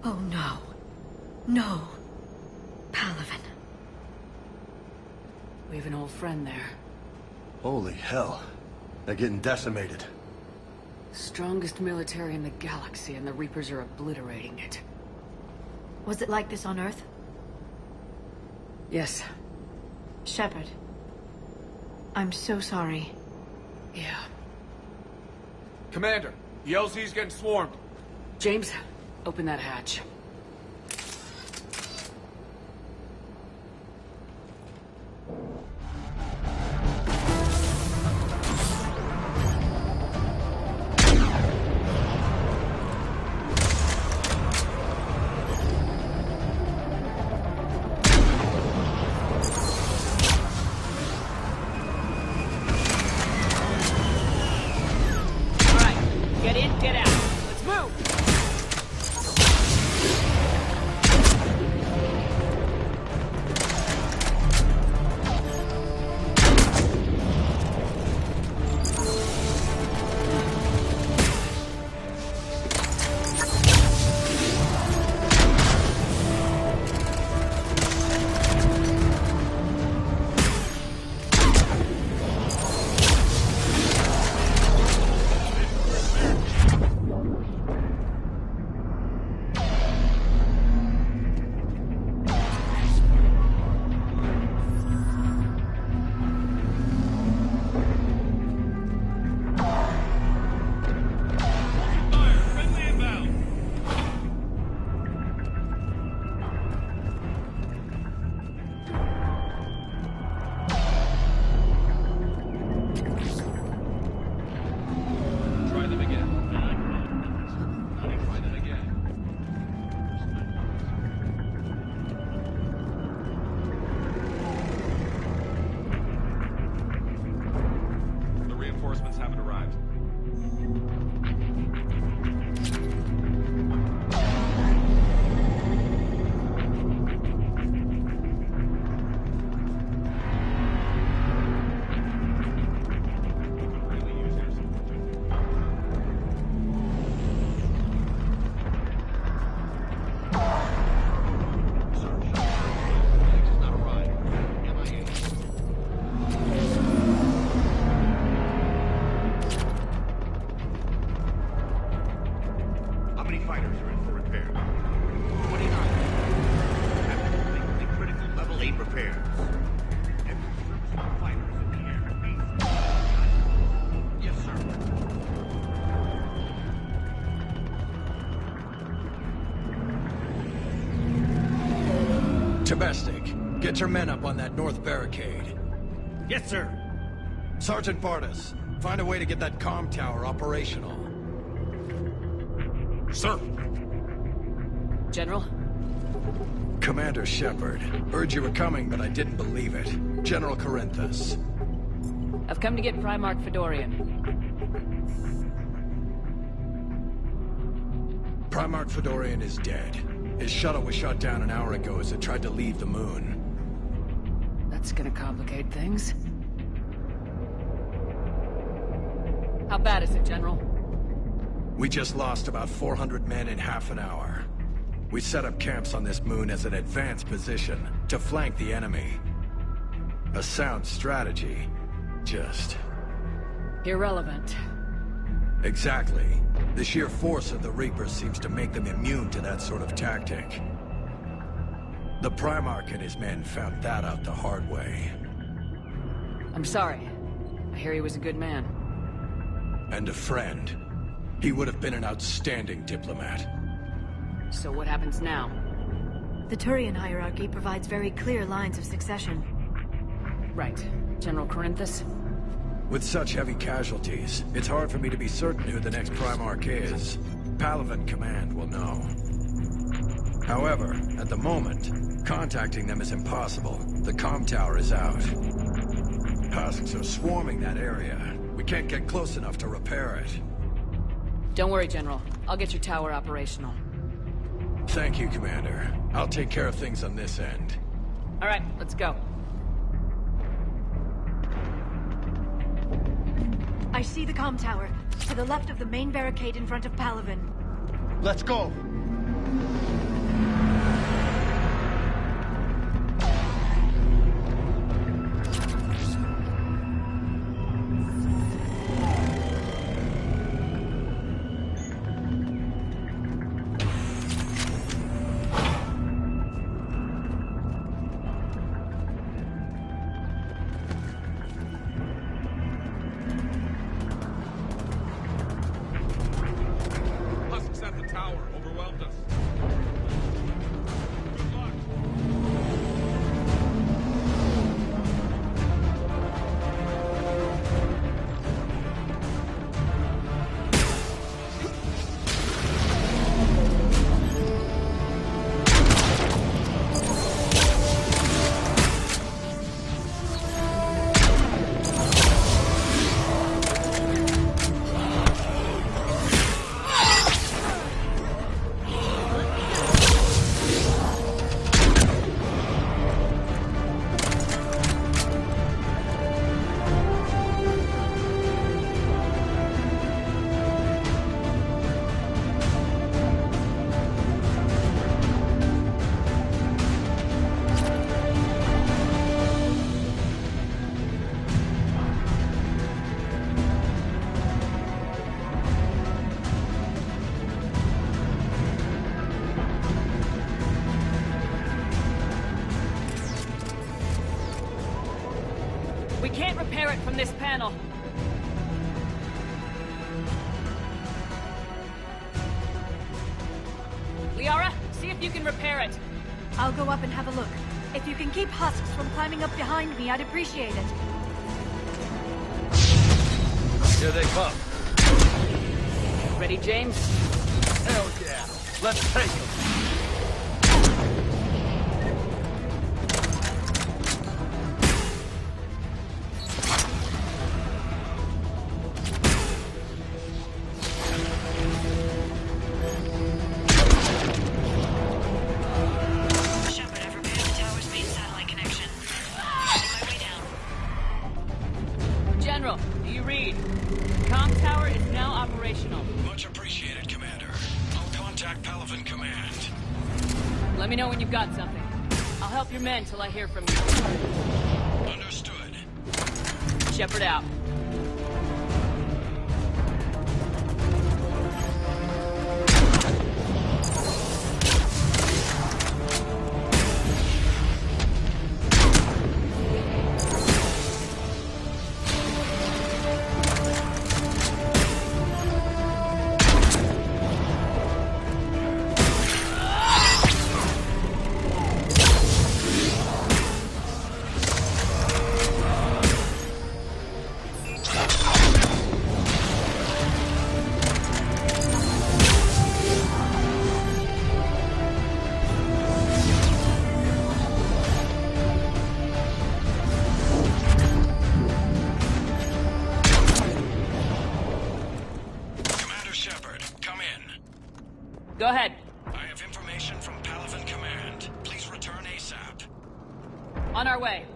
Oh no. No. Palaven. We have an old friend there. Holy hell. They're getting decimated. Strongest military in the galaxy, and the Reapers are obliterating it. Was it like this on Earth? Yes. Shepard. I'm so sorry. Yeah. Commander, the LZ's getting swarmed. James, open that hatch. Tebestik, get your men up on that north barricade. Yes, sir. Sergeant Bartis, find a way to get that comm tower operational. Sir. General? Commander Shepard, heard you were coming, but I didn't believe it. General Corinthus. I've come to get Primarch Fedorian. Primarch Fedorian is dead. His shuttle was shot down an hour ago as it tried to leave the moon. That's gonna complicate things. How bad is it, General? We just lost about 400 men in half an hour. We set up camps on this moon as an advanced position to flank the enemy. A sound strategy. Just... irrelevant. Exactly. The sheer force of the Reapers seems to make them immune to that sort of tactic. The Primarch and his men found that out the hard way. I'm sorry. I hear he was a good man. And a friend. He would have been an outstanding diplomat. So what happens now? The Turian hierarchy provides very clear lines of succession. Right. General Corinthus? With such heavy casualties, it's hard for me to be certain who the next Primarch is. Palaven Command will know. However, at the moment, contacting them is impossible. The comm tower is out. Husks are swarming that area. We can't get close enough to repair it. Don't worry, General. I'll get your tower operational. Thank you, Commander. I'll take care of things on this end. All right, let's go. I see the comm tower, to the left of the main barricade in front of Palaven. Let's go! Husks at the tower overwhelmed us. Good luck. We can't repair it from this panel. Liara, see if you can repair it. I'll go up and have a look. If you can keep husks from climbing up behind me, I'd appreciate it. Here they come. Ready, James? Hell yeah! Let's take them! Shepard, I've repaired the tower's main satellite connection. On my way down. General, do you read? Comm tower is now operational. Much appreciated, Commander. I'll contact Palaven Command. Let me know when you've got something. I'll help your men till I hear from you. Understood. Shepard out. Go ahead. I have information from Palaven Command. Please return ASAP. On our way.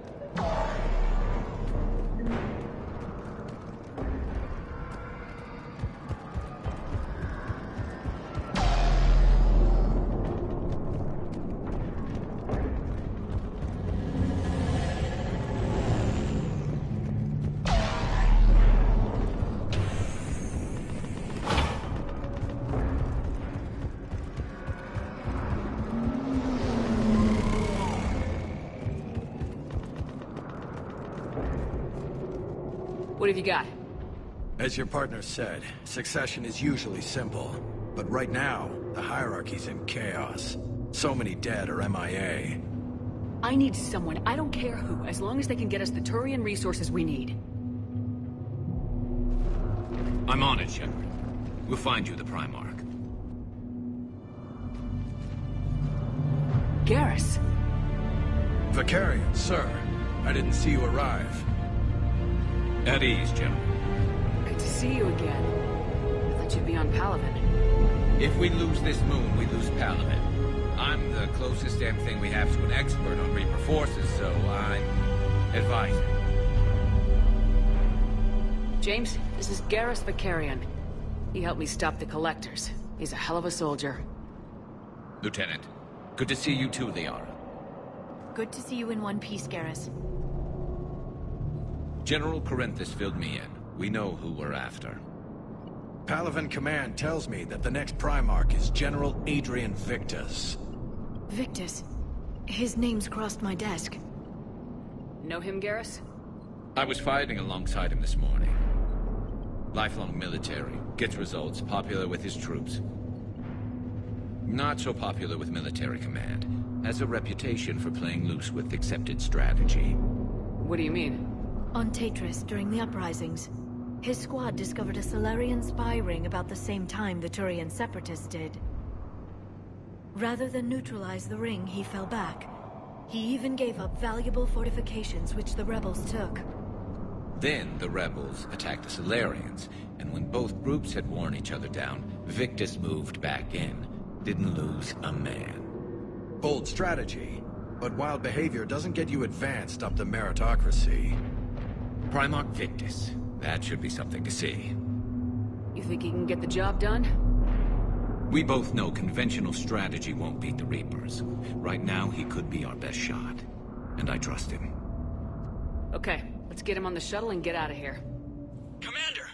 What have you got? As your partner said, succession is usually simple. But right now, the hierarchy's in chaos. So many dead or MIA. I need someone, I don't care who, as long as they can get us the Turian resources we need. I'm on it, Shepard. We'll find you the Primarch. Garrus. Vicarian, sir. I didn't see you arrive. At ease, General. Good to see you again. I thought you'd be on Palaven. If we lose this moon, we lose Palaven. I'm the closest damn thing we have to an expert on Reaper forces, so I'm advising. James, this is Garrus Vicarian. He helped me stop the Collectors. He's a hell of a soldier. Lieutenant, good to see you too, Liara. Good to see you in one piece, Garrus. General Corinthus filled me in. We know who we're after. Palaven Command tells me that the next Primarch is General Adrian Victus. Victus. His name's crossed my desk. Know him, Garrus? I was fighting alongside him this morning. Lifelong military, gets results, popular with his troops. Not so popular with military command. Has a reputation for playing loose with accepted strategy. What do you mean? On Tatris, during the uprisings, his squad discovered a Solarian spy ring about the same time the Turian Separatists did. Rather than neutralize the ring, he fell back. He even gave up valuable fortifications which the rebels took. Then the rebels attacked the Solarians, and when both groups had worn each other down, Victus moved back in. Didn't lose a man. Bold strategy, but wild behavior doesn't get you advanced up the meritocracy. Primarch Victus. That should be something to see. You think he can get the job done? We both know conventional strategy won't beat the Reapers. Right now, he could be our best shot. And I trust him. Okay, let's get him on the shuttle and get out of here. Commander!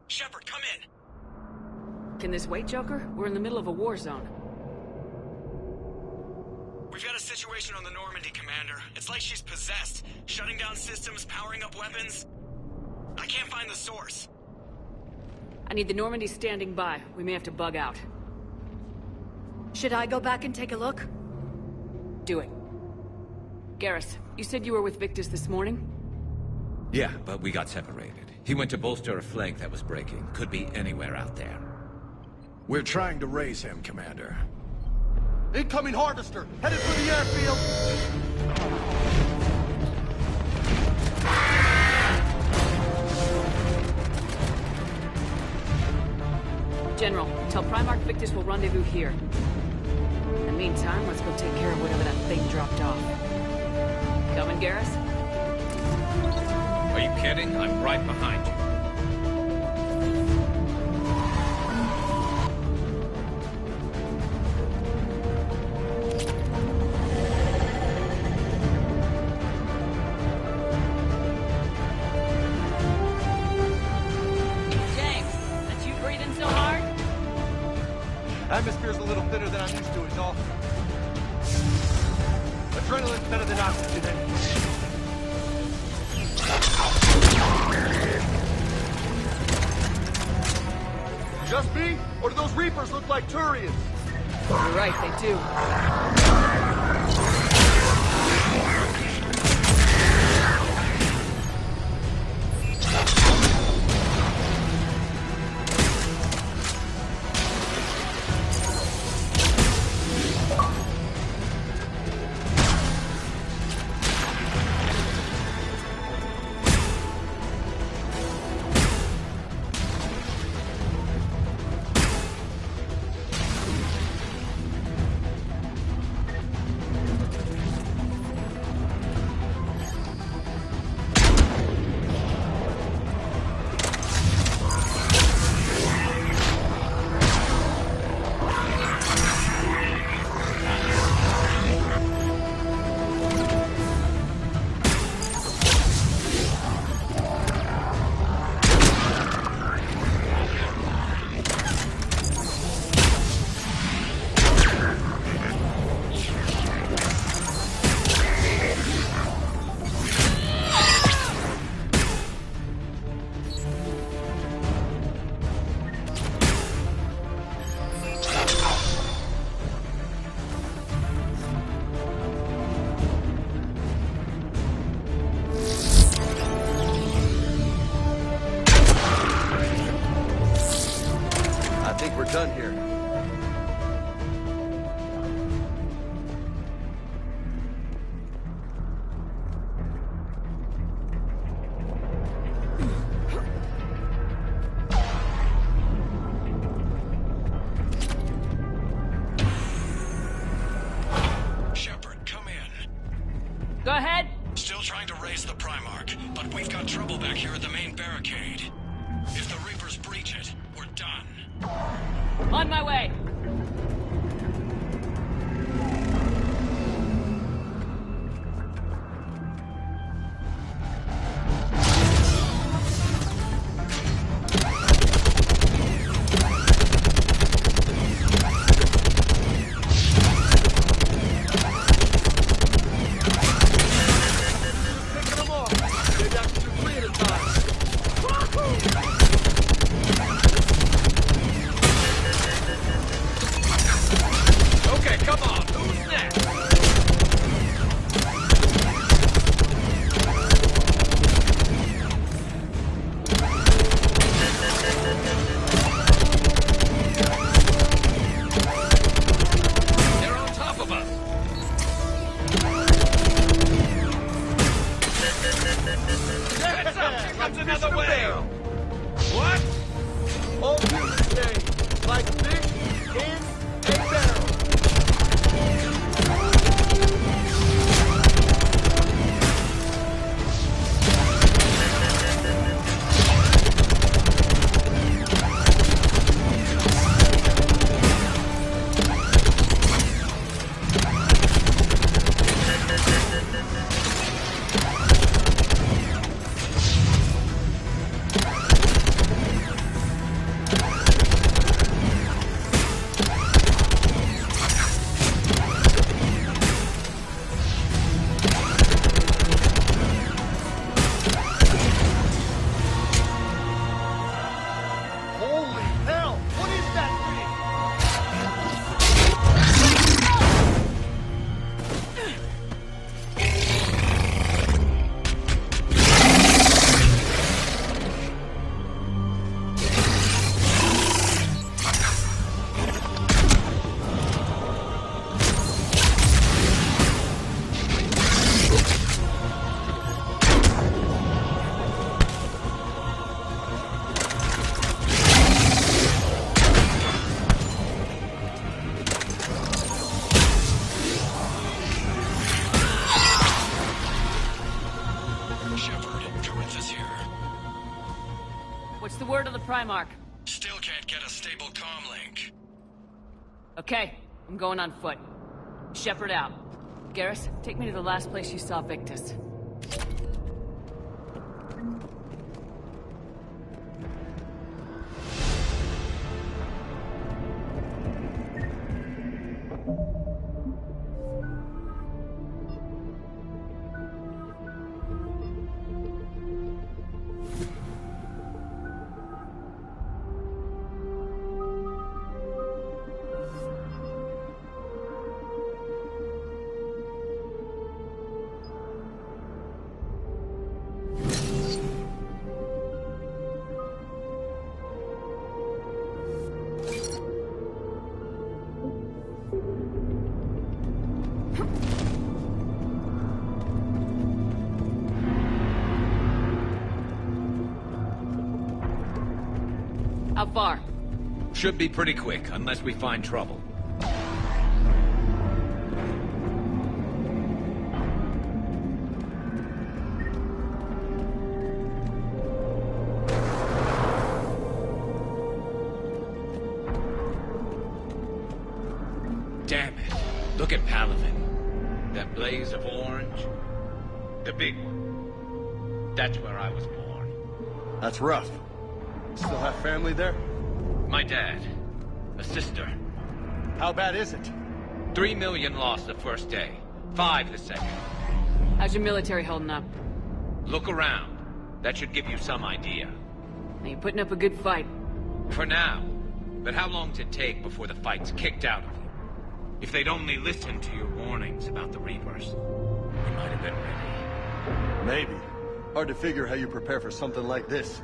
Shepard, come in! Can this wait, Joker? We're in the middle of a war zone. We've got a situation on the Normandy, Commander. It's like she's possessed. Shutting down systems, powering up weapons. I can't find the source. I need the Normandy standing by. We may have to bug out. Should I go back and take a look? Do it. Garrus, you said you were with Victus this morning? Yeah, but we got separated. He went to bolster a flank that was breaking. Could be anywhere out there. We're trying to raise him, Commander. Incoming harvester, headed for the airfield. General, tell Primarch Victus we'll rendezvous here. In the meantime, let's go take care of whatever that thing dropped off. Coming, Garrus? Are you kidding? I'm right behind you. Atmosphere's a little thinner than I'm used to, is all. Adrenaline's better than oxygen anyway. Just me? Or do those Reapers look like Turians? You're right, they do. Go ahead. Still trying to raise the Primarch, but we've got trouble back here at the main barricade. If the Reapers breach it, we're done. On my way. What's the word on the Primarch? Still can't get a stable comm link. Okay, I'm going on foot. Shepard out. Garrus, take me to the last place you saw Victus. How far? Should be pretty quick, unless we find trouble. Damn it. Look at Palaven. That blaze of orange. The big one. That's where I was born. That's rough. Still have family there? My dad. A sister. How bad is it? 3 million lost the first day. 5 the second. How's your military holding up? Look around. That should give you some idea. Now you're putting up a good fight. For now. But how long does it take before the fight's kicked out of you? If they'd only listened to your warnings about the Reapers, we might have been ready. Maybe. Hard to figure how you prepare for something like this.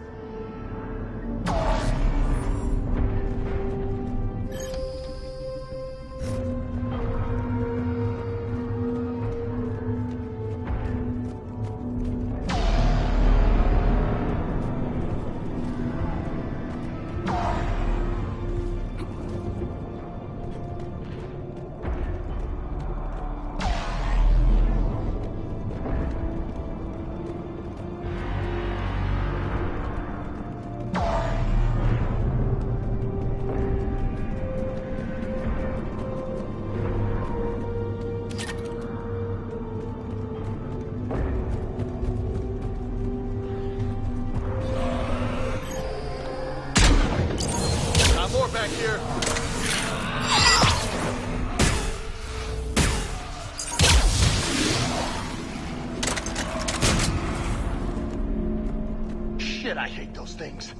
Shit, I hate those things.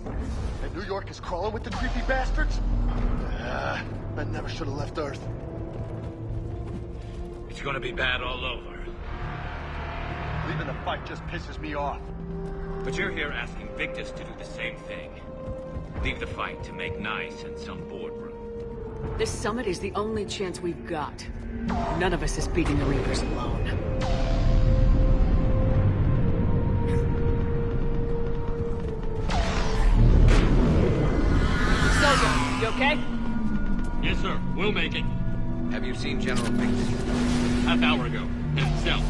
And New York is crawling with the creepy bastards? Ben never should have left Earth. It's gonna be bad all over. Leaving the fight just pisses me off. But you're here asking Victus to do the same thing. Leave the fight to make nice in some boardroom. This summit is the only chance we've got. None of us is beating the Reapers alone. Soldier, you okay? Yes, sir. We'll make it. Have you seen General Victus? Half hour ago. Headed south.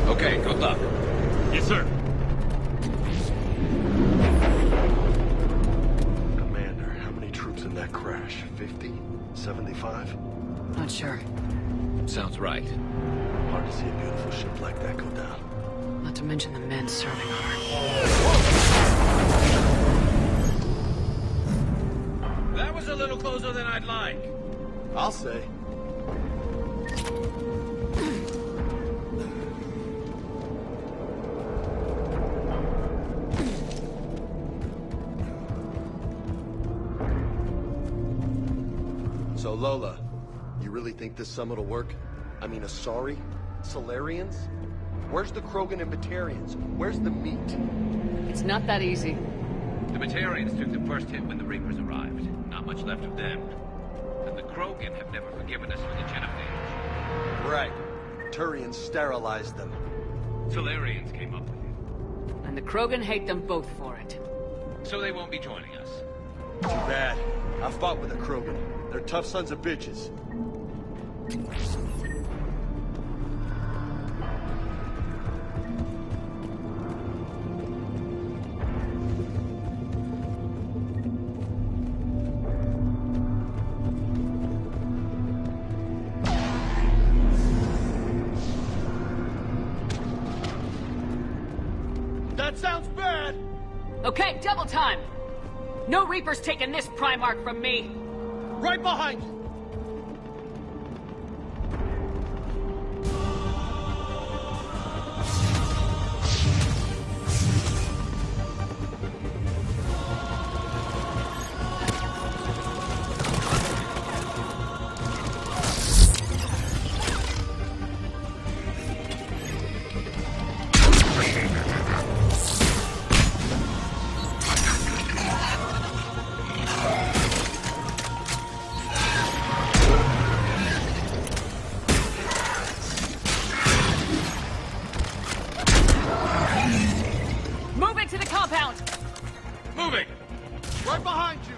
Okay, good luck. Yes, sir. Commander, how many troops in that crash? 50? 75? Not sure. Sounds right. Hard to see a beautiful ship like that go down. Not to mention the men serving on her. That was a little closer than I'd like. I'll say. So, Lola, you really think this summit will work? I mean, Asari? Solarians? Where's the Krogan and Batarians? Where's the meat? It's not that easy. The Batarians took the first hit when the Reapers arrived. Not much left of them. And the Krogan have never forgiven us for the genocide. Right. Turians sterilized them. Solarians came up with it. And the Krogan hate them both for it. So they won't be joining us. Too bad. I fought with the Krogan. They're tough sons of bitches. That sounds bad! Okay, double time! No Reapers taking this Primarch from me! Right behind you! Move it to the compound! Moving! Right behind you!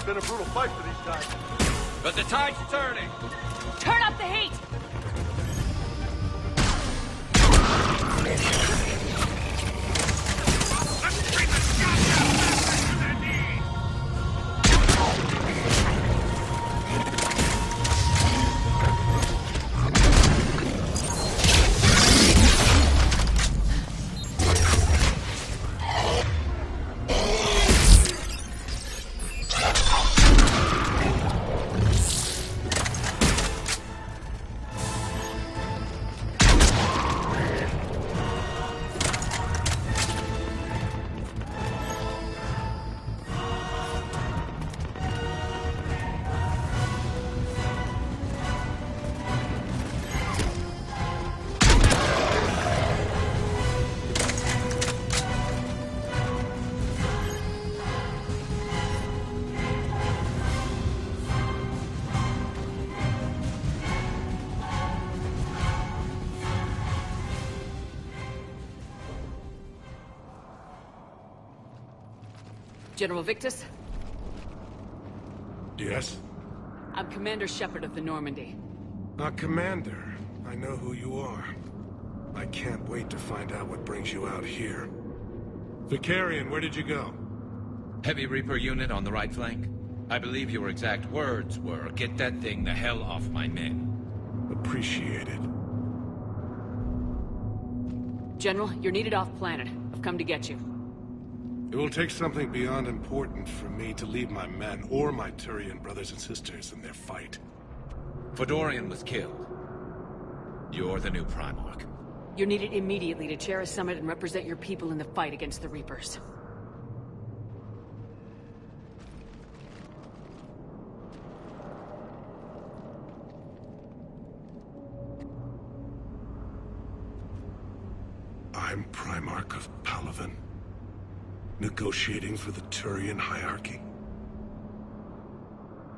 Been a brutal fight for these guys. But the tide's turning. Turn up the heat! Let's bring the goddamn bastards to their knees! General Victus? Yes? I'm Commander Shepard of the Normandy. Commander. I know who you are. I can't wait to find out what brings you out here. Vicarian, where did you go? Heavy Reaper unit on the right flank. I believe your exact words were, "Get that thing the hell off my men." Appreciated. General, you're needed off-planet. I've come to get you. It will take something beyond important for me to leave my men or my Turian brothers and sisters in their fight. Fedorian was killed. You're the new Primarch. You're needed immediately to chair a summit and represent your people in the fight against the Reapers. I'm Primarch of Palaven, negotiating for the Turian hierarchy.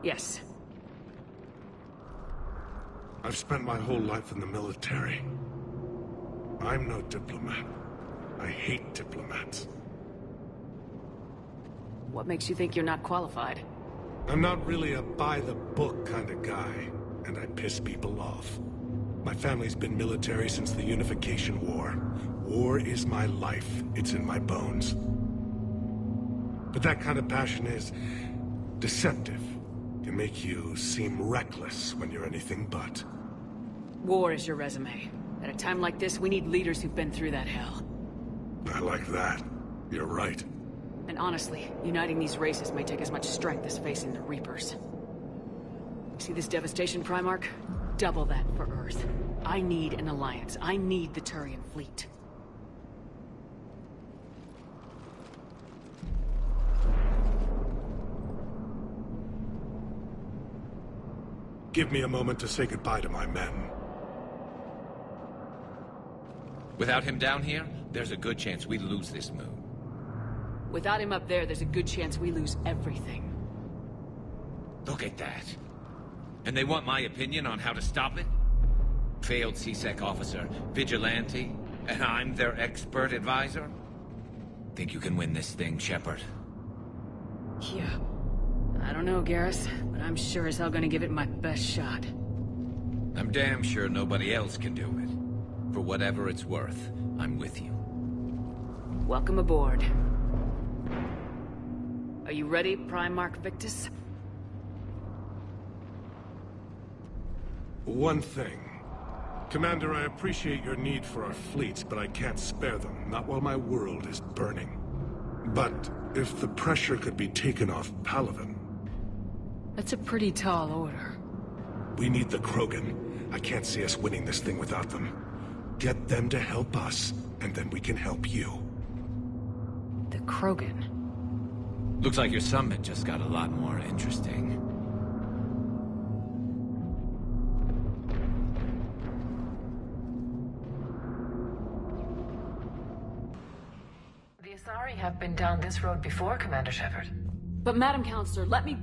Yes. I've spent my whole life in the military. I'm no diplomat. I hate diplomats. What makes you think you're not qualified? I'm not really a by-the-book kind of guy, and I piss people off. My family's been military since the Unification War. War is my life. It's in my bones. But that kind of passion is deceptive. Can make you seem reckless when you're anything but. War is your resume. At a time like this, we need leaders who've been through that hell. I like that. You're right. And honestly, uniting these races may take as much strength as facing the Reapers. See this devastation, Primarch? Double that for Earth. I need an alliance. I need the Turian fleet. Give me a moment to say goodbye to my men. Without him down here, there's a good chance we lose this moon. Without him up there, there's a good chance we lose everything. Look at that. And they want my opinion on how to stop it? Failed C-Sec officer, vigilante, and I'm their expert advisor? Think you can win this thing, Shepard? Yeah. I don't know, Garrus, but I'm sure as hell gonna give it my best shot. I'm damn sure nobody else can do it. For whatever it's worth, I'm with you. Welcome aboard. Are you ready, Primarch Victus? One thing. Commander, I appreciate your need for our fleets, but I can't spare them, not while my world is burning. But if the pressure could be taken off Palaven... That's a pretty tall order. We need the Krogan. I can't see us winning this thing without them. Get them to help us, and then we can help you. The Krogan? Looks like your summit just got a lot more interesting. The Asari have been down this road before, Commander Shepard. But Madam Counselor, let me...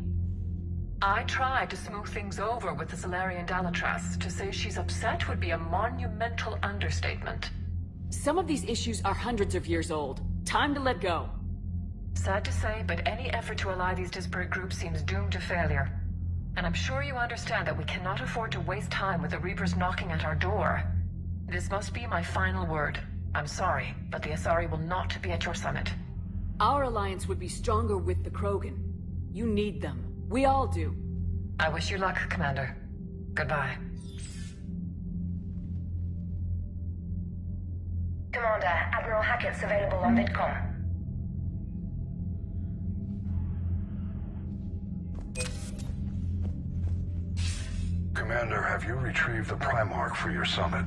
I tried to smooth things over with the Salarian Dalatras. To say she's upset would be a monumental understatement. Some of these issues are hundreds of years old. Time to let go. Sad to say, but any effort to ally these disparate groups seems doomed to failure. And I'm sure you understand that we cannot afford to waste time with the Reapers knocking at our door. This must be my final word. I'm sorry, but the Asari will not be at your summit. Our alliance would be stronger with the Krogan. You need them. We all do. I wish you luck, Commander. Goodbye. Commander, Admiral Hackett's available on Backcom. Commander, have you retrieved the Primarch for your summit?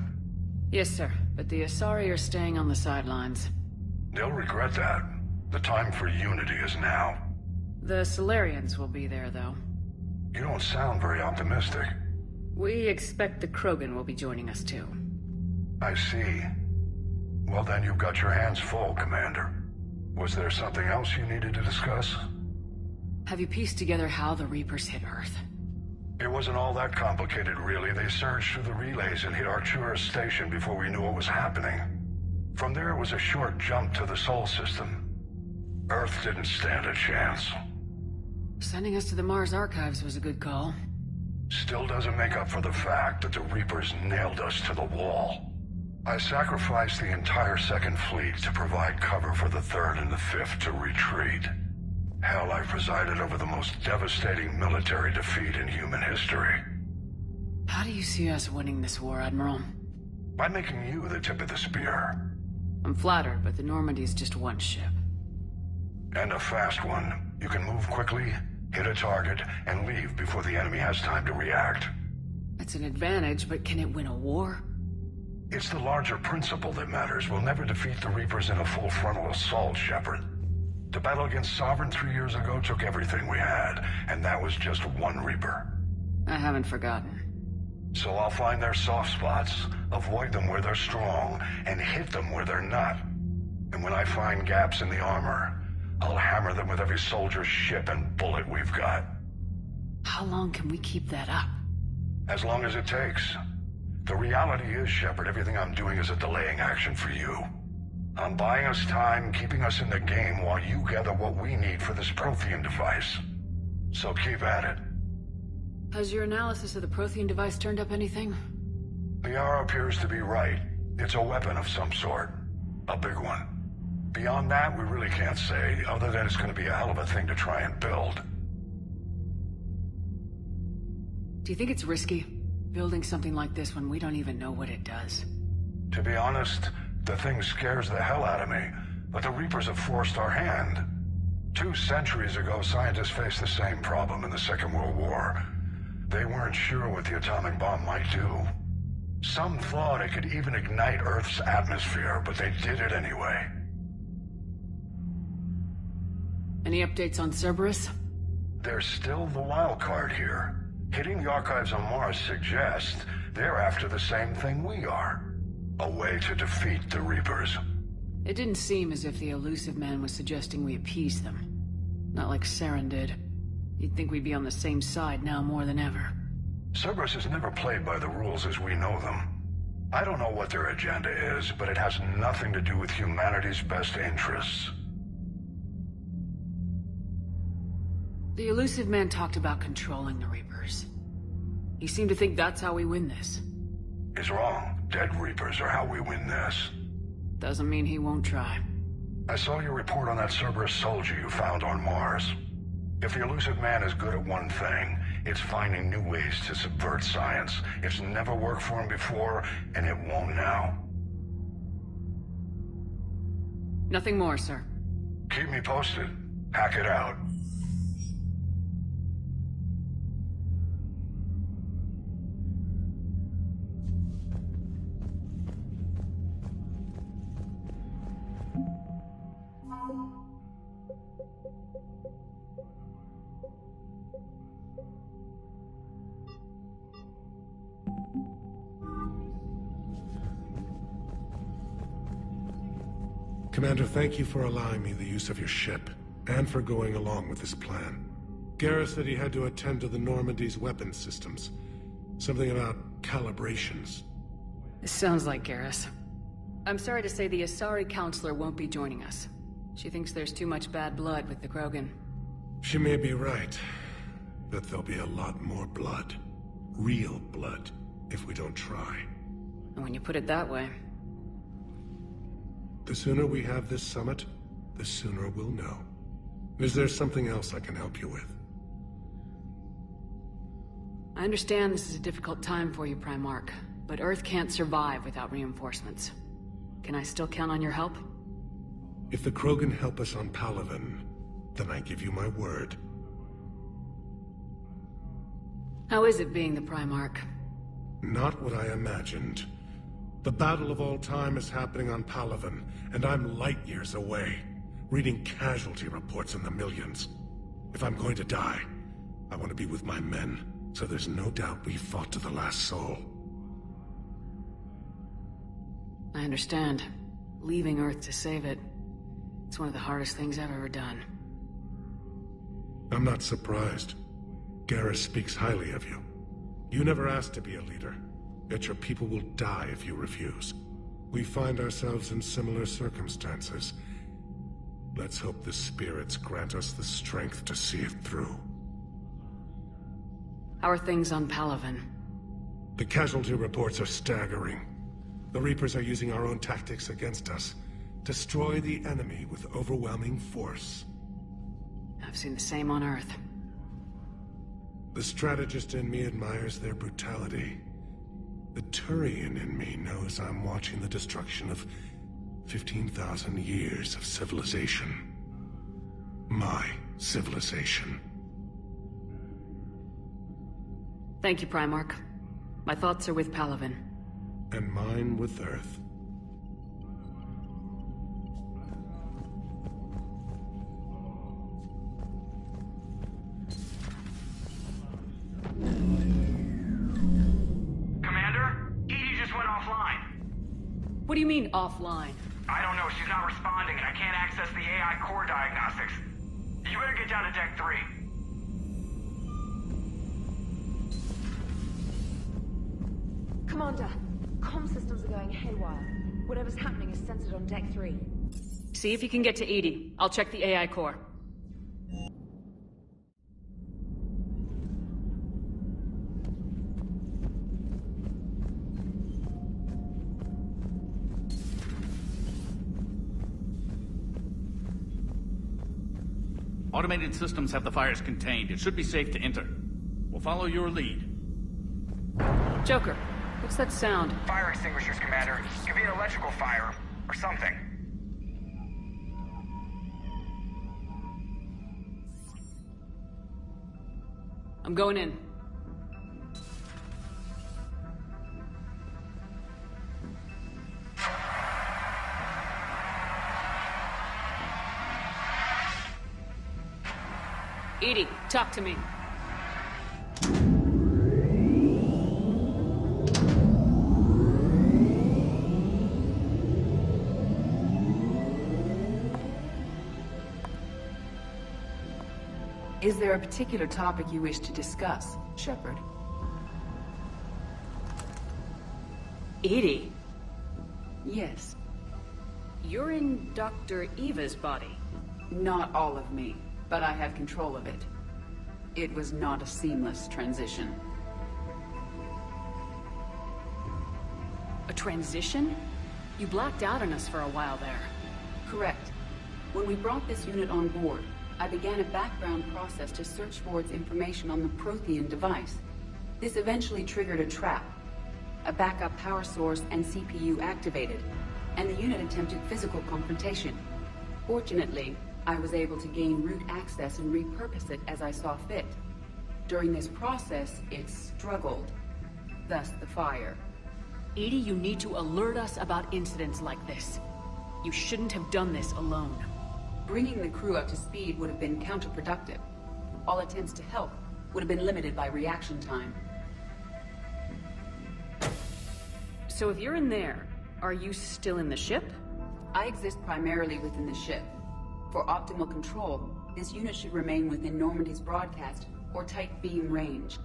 Yes, sir. But the Asari are staying on the sidelines. They'll regret that. The time for unity is now. The Solarians will be there, though. You don't sound very optimistic. We expect the Krogan will be joining us, too. I see. Well, then you've got your hands full, Commander. Was there something else you needed to discuss? Have you pieced together how the Reapers hit Earth? It wasn't all that complicated, really. They surged through the relays and hit Artura's station before we knew what was happening. From there, it was a short jump to the Sol system. Earth didn't stand a chance. Sending us to the Mars Archives was a good call. Still doesn't make up for the fact that the Reapers nailed us to the wall. I sacrificed the entire Second Fleet to provide cover for the Third and the Fifth to retreat. Hell, I presided over the most devastating military defeat in human history. How do you see us winning this war, Admiral? By making you the tip of the spear. I'm flattered, but the Normandy's just one ship. And a fast one. You can move quickly, hit a target, and leave before the enemy has time to react. That's an advantage, but can it win a war? It's the larger principle that matters. We'll never defeat the Reapers in a full frontal assault, Shepard. The battle against Sovereign 3 years ago took everything we had, and that was just one Reaper. I haven't forgotten. So I'll find their soft spots, avoid them where they're strong, and hit them where they're not. And when I find gaps in the armor, I'll hammer them with every soldier, ship, and bullet we've got. How long can we keep that up? As long as it takes. The reality is, Shepard, everything I'm doing is a delaying action for you. I'm buying us time, keeping us in the game while you gather what we need for this Prothean device. So keep at it. Has your analysis of the Prothean device turned up anything? The R appears to be right. It's a weapon of some sort. A big one. Beyond that, we really can't say, other than it's going to be a hell of a thing to try and build. Do you think it's risky, building something like this when we don't even know what it does? To be honest, the thing scares the hell out of me, but the Reapers have forced our hand. 2 centuries ago, scientists faced the same problem in the Second World War. They weren't sure what the atomic bomb might do. Some thought it could even ignite Earth's atmosphere, but they did it anyway. Any updates on Cerberus? There's still the wild card here. Hitting the archives on Mars suggests they're after the same thing we are. A way to defeat the Reapers. It didn't seem as if the elusive man was suggesting we appease them. Not like Saren did. You'd think we'd be on the same side now more than ever. Cerberus has never played by the rules as we know them. I don't know what their agenda is, but it has nothing to do with humanity's best interests. The elusive man talked about controlling the Reapers. He seemed to think that's how we win this. He's wrong. Dead Reapers are how we win this. Doesn't mean he won't try. I saw your report on that Cerberus soldier you found on Mars. If the elusive man is good at one thing, it's finding new ways to subvert science. It's never worked for him before, and it won't now. Nothing more, sir. Keep me posted. Hack it out. Commander, thank you for allowing me the use of your ship, and for going along with this plan. Garrus said he had to attend to the Normandy's weapons systems. Something about calibrations. This sounds like Garrus. I'm sorry to say the Asari Counselor won't be joining us. She thinks there's too much bad blood with the Krogan. She may be right, but there'll be a lot more blood. Real blood, if we don't try. And when you put it that way... The sooner we have this summit, the sooner we'll know. Is there something else I can help you with? I understand this is a difficult time for you, Primarch, but Earth can't survive without reinforcements. Can I still count on your help? If the Krogan help us on Palaven, then I give you my word. How is it being the Primarch? Not what I imagined. The battle of all time is happening on Palaven, and I'm light years away, reading casualty reports in the millions. If I'm going to die, I want to be with my men, so there's no doubt we fought to the last soul. I understand. Leaving Earth to save it. It's one of the hardest things I've ever done. I'm not surprised. Garrus speaks highly of you. You never asked to be a leader. Yet your people will die if you refuse. We find ourselves in similar circumstances. Let's hope the spirits grant us the strength to see it through. How are things on Palaven? The casualty reports are staggering. The Reapers are using our own tactics against us. Destroy the enemy with overwhelming force. I've seen the same on Earth. The strategist in me admires their brutality. The Turian in me knows I'm watching the destruction of 15,000 years of civilization. My civilization. Thank you, Primarch. My thoughts are with Palaven. And mine with Earth. Commander? Edie just went offline. What do you mean, offline? I don't know, she's not responding and I can't access the AI core diagnostics. You better get down to Deck 3. Commander, comm systems are going haywire. Whatever's happening is censored on Deck 3. See if you can get to Edie. I'll check the AI core. Automated systems have the fires contained. It should be safe to enter. We'll follow your lead. Joker, what's that sound? Fire extinguishers, Commander. Could be an electrical fire, or something. I'm going in. Edie, talk to me. Is there a particular topic you wish to discuss, Shepard? Edie? Yes. You're in Dr. Eva's body. Not all of me, but I have control of it. It was not a seamless transition. A transition? You blacked out on us for a while there. Correct. When we brought this unit on board, I began a background process to search for its information on the Prothean device. This eventually triggered a trap. A backup power source and CPU activated, and the unit attempted physical confrontation. Fortunately, I was able to gain root access and repurpose it as I saw fit. During this process, it struggled. Thus the fire. Edie, you need to alert us about incidents like this. You shouldn't have done this alone. Bringing the crew up to speed would have been counterproductive. All attempts to help would have been limited by reaction time. So if you're in there, are you still in the ship? I exist primarily within the ship. For optimal control, this unit should remain within Normandy's broadcast or tight beam range.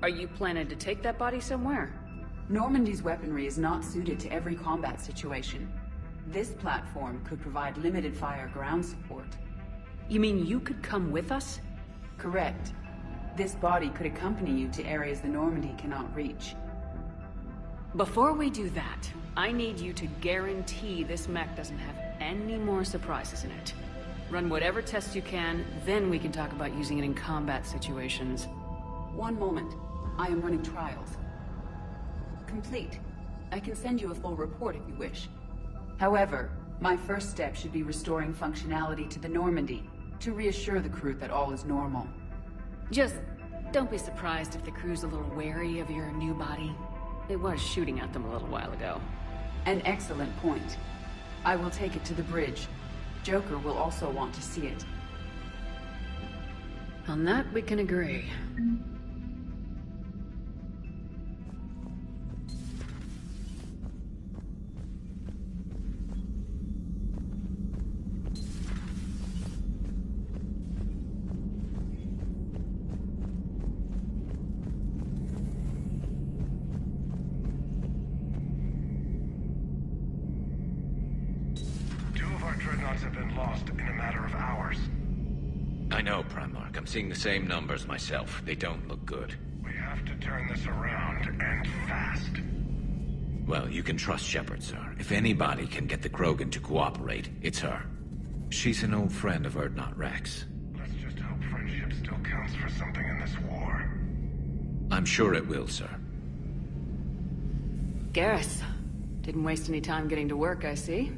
Are you planning to take that body somewhere? Normandy's weaponry is not suited to every combat situation. This platform could provide limited fire ground support. You mean you could come with us? Correct. This body could accompany you to areas the Normandy cannot reach. Before we do that, I need you to guarantee this mech doesn't have any more surprises in it. Run whatever tests you can, then we can talk about using it in combat situations. One moment. I am running trials. Complete. I can send you a full report if you wish. However, my first step should be restoring functionality to the Normandy, to reassure the crew that all is normal. Just don't be surprised if the crew's a little wary of your new body. It was shooting at them a little while ago. An excellent point. I will take it to the bridge. Joker will also want to see it. On that, we can agree. Two of our dreadnoughts Dreadnoughts have been lost in a matter of hours. I know, Primarch. I'm seeing the same numbers myself. They don't look good. We have to turn this around, and fast. Well, you can trust Shepard, sir. If anybody can get the Krogan to cooperate, it's her. She's an old friend of Urdnot Rex. Let's just hope friendship still counts for something in this war. I'm sure it will, sir. Garrus. Didn't waste any time getting to work, I see.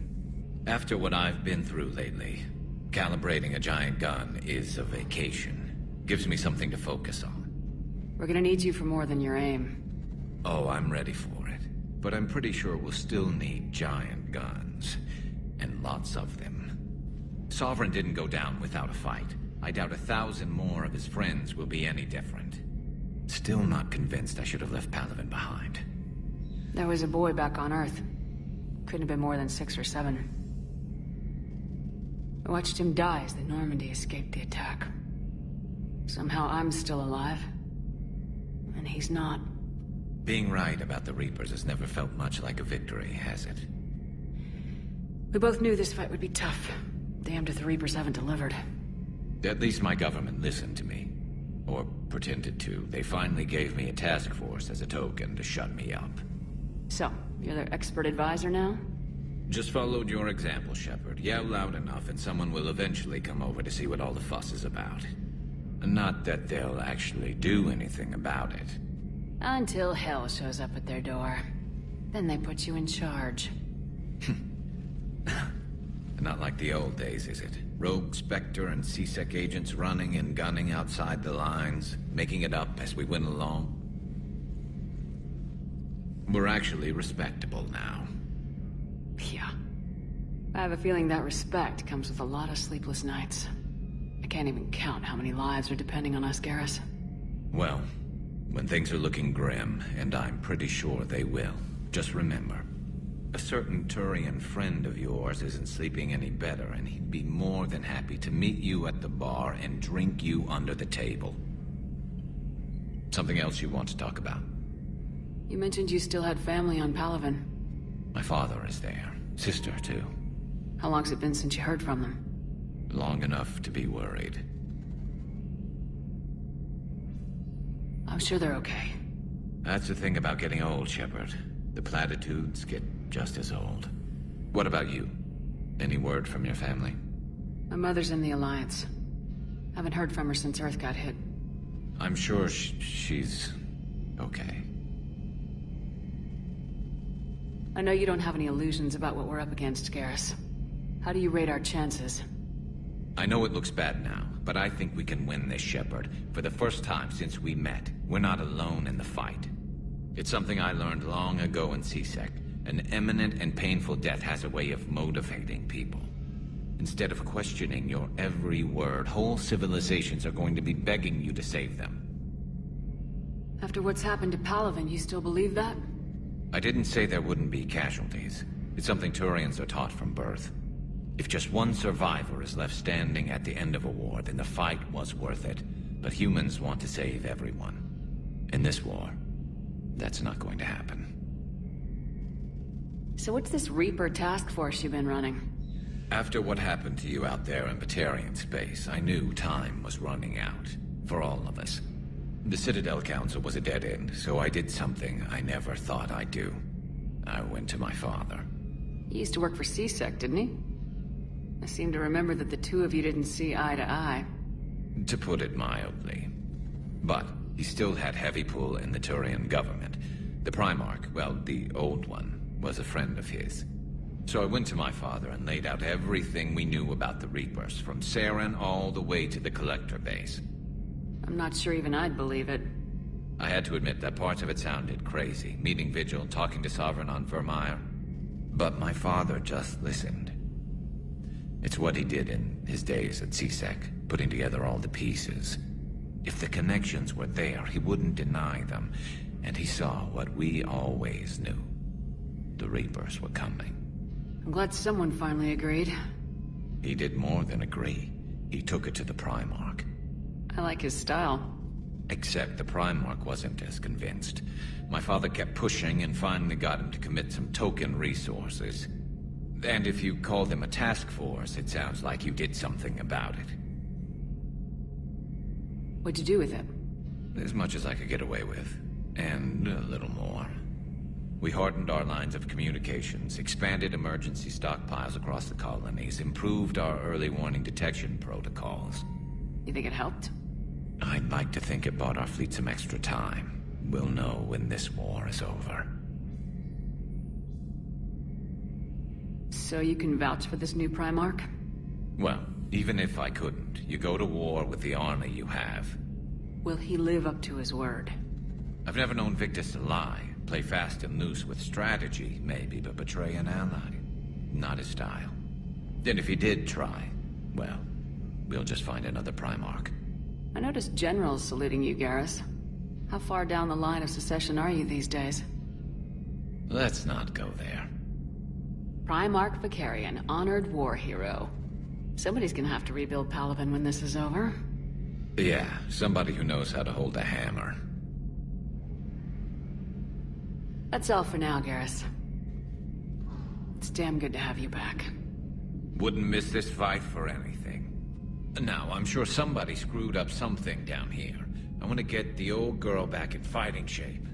After what I've been through lately, calibrating a giant gun is a vacation. Gives me something to focus on. We're gonna need you for more than your aim. Oh, I'm ready for it. But I'm pretty sure we'll still need giant guns. And lots of them. Sovereign didn't go down without a fight. I doubt 1,000 more of his friends will be any different. Still not convinced I should have left Palaven behind. There was a boy back on Earth. Couldn't have been more than 6 or 7. I watched him die as the Normandy escaped the attack. Somehow I'm still alive. And he's not. Being right about the Reapers has never felt much like a victory, has it? We both knew this fight would be tough. Damned if the Reapers haven't delivered. At least my government listened to me. Or pretended to. They finally gave me a task force as a token to shut me up. So, you're their expert advisor now? Just followed your example, Shepard. Yell loud enough and someone will eventually come over to see what all the fuss is about. Not that they'll actually do anything about it. Until hell shows up at their door. Then they put you in charge. Not like the old days, is it? Rogue Spectre and C-Sec agents running and gunning outside the lines, making it up as we went along. We're actually respectable now. Yeah. I have a feeling that respect comes with a lot of sleepless nights. I can't even count how many lives are depending on us, Garrus. Well, when things are looking grim, and I'm pretty sure they will, just remember, a certain Turian friend of yours isn't sleeping any better, and he'd be more than happy to meet you at the bar and drink you under the table. Something else you want to talk about? You mentioned you still had family on Palaven. My father is there. Sister, too. How long's it been since you heard from them? Long enough to be worried. I'm sure they're okay. That's the thing about getting old, Shepard. The platitudes get just as old. What about you? Any word from your family? My mother's in the Alliance. Haven't heard from her since Earth got hit. I'm sure she's okay. I know you don't have any illusions about what we're up against, Garrus. How do you rate our chances? I know it looks bad now, but I think we can win this, Shepard. For the first time since we met, we're not alone in the fight. It's something I learned long ago in C-Sec. An imminent and painful death has a way of motivating people. Instead of questioning your every word, whole civilizations are going to be begging you to save them. After what's happened to Palaven, you still believe that? I didn't say there wouldn't be casualties. It's something Turians are taught from birth. If just one survivor is left standing at the end of a war, then the fight was worth it. But humans want to save everyone. In this war, that's not going to happen. So what's this Reaper task force you've been running? After what happened to you out there in Batarian space, I knew time was running out. For all of us. The Citadel Council was a dead end, so I did something I never thought I'd do. I went to my father. He used to work for C-Sec, didn't he? I seem to remember that the two of you didn't see eye to eye. To put it mildly. But he still had heavy pull in the Turian government. The Primarch, well, the old one, was a friend of his. So I went to my father and laid out everything we knew about the Reapers, from Saren all the way to the Collector base. I'm not sure even I'd believe it. I had to admit that parts of it sounded crazy, meeting Vigil, talking to Sovereign on Vermeer. But my father just listened. It's what he did in his days at C-Sec, putting together all the pieces. If the connections were there, he wouldn't deny them. And he saw what we always knew. The Reapers were coming. I'm glad someone finally agreed. He did more than agree. He took it to the Primarch. I like his style. Except the Primarch wasn't as convinced. My father kept pushing and finally got him to commit some token resources. And if you call them a task force, it sounds like you did something about it. What'd you do with it? As much as I could get away with. And a little more. We hardened our lines of communications, expanded emergency stockpiles across the colonies, improved our early warning detection protocols. You think it helped? I'd like to think it bought our fleet some extra time. We'll know when this war is over. So you can vouch for this new Primarch? Well, even if I couldn't, you go to war with the army you have. Will he live up to his word? I've never known Victus to lie. Play fast and loose with strategy, maybe, but betray an ally. Not his style. And if he did try, well, we'll just find another Primarch. I noticed generals saluting you, Garrus. How far down the line of secession are you these days? Let's not go there. Primarch Vicarian, honored war hero. Somebody's gonna have to rebuild Palaven when this is over. Yeah, somebody who knows how to hold a hammer. That's all for now, Garrus. It's damn good to have you back. Wouldn't miss this fight for anything. Now, I'm sure somebody screwed up something down here. I want to get the old girl back in fighting shape.